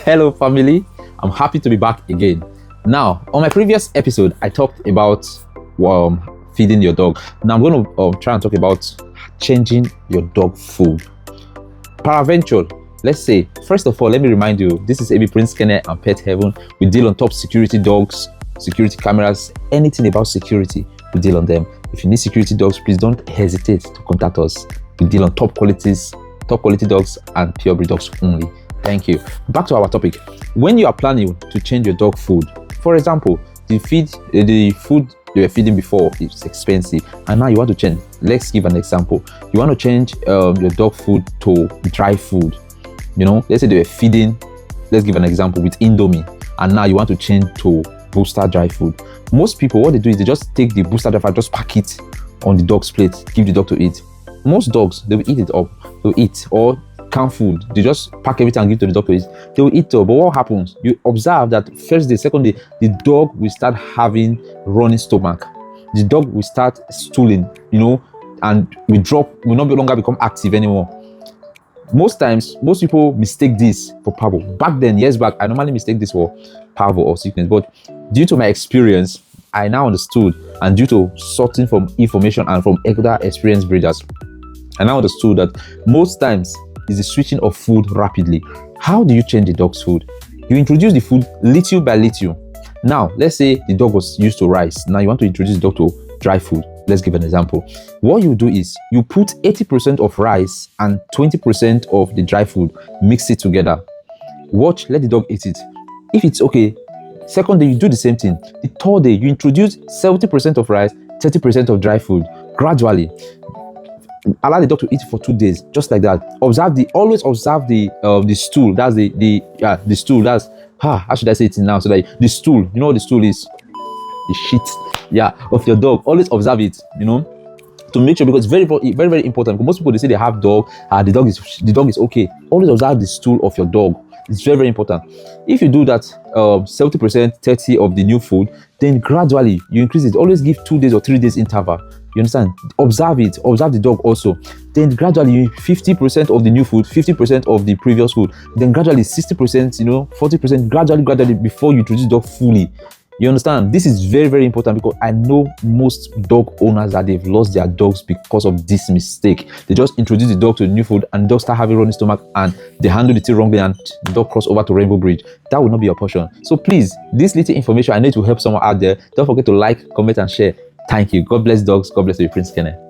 Hello family, I'm happy to be back again. Now, on my previous episode, I talked about feeding your dog. Now I'm going to try and talk about changing your dog food. Paraventure, let's say, first of all, let me remind you, this is Abprince Kennel and Pet Heaven. We deal on top security dogs, security cameras, anything about security, we deal on them. If you need security dogs, please don't hesitate to contact us. We deal on top quality dogs and pure breed dogs only. Thank you. Back to our topic. When you are planning to change your dog food, for example, the food you were feeding before is expensive and now you want to change. Let's give an example. You want to change your dog food to dry food. You know, let's say they were feeding, let's give an example, with Indomie, and now you want to change to booster dry food. Most people, what they do is they just take the booster dry food, just pack it on the dog's plate, give the dog to eat. Most dogs, they will eat it up, they'll eat, or canned food, they just pack everything and give to the dog to eat. They will eat up, but what happens? You observe that first day, second day, the dog will start having running stomach. The dog will start stooling, you know, and will no longer become active anymore. Most times, most people mistake this for parvo. Back then, years back, I normally mistake this for parvo or sickness, but due to my experience, I now understood, and due to sorting from information and from other experienced breeders, I now understood that most times is the switching of food rapidly. How do you change the dog's food? You introduce the food little by little. Now, let's say the dog was used to rice. Now you want to introduce the dog to dry food. Let's give an example. What you do is you put 80% of rice and 20% of the dry food, mix it together. Watch, let the dog eat it. If it's okay, second day you do the same thing. The third day you introduce 70% of rice, 30% of dry food. Gradually, allow the dog to eat for 2 days, just like that. Always observe the stool. That's the stool. That's how should I say it now? So that the stool, you know what the stool is? The shit, of your dog. Always observe it, you know, to make sure, because it's very, very, very, very important. Because most people, they say they have dog, the dog is okay. Always observe the stool of your dog. It's very, very important. If you do that 70%, 30% of the new food, then gradually you increase it. Always give 2 days or 3 days interval. You understand? Observe it. Observe the dog also. Then gradually you 50% of the new food, 50% of the previous food. Then gradually 60%, 40%, gradually before you introduce the dog fully. You understand? This is very, very important, because I know most dog owners that they've lost their dogs because of this mistake. They just introduce the dog to the new food and the dog start having running stomach and they handle the thing wrongly and the dog cross over to rainbow breed. That will not be your portion. So please, this little information, I need to help someone out there. Don't forget to like, comment and share. Thank you. God bless dogs. God bless you, Prince Kennel.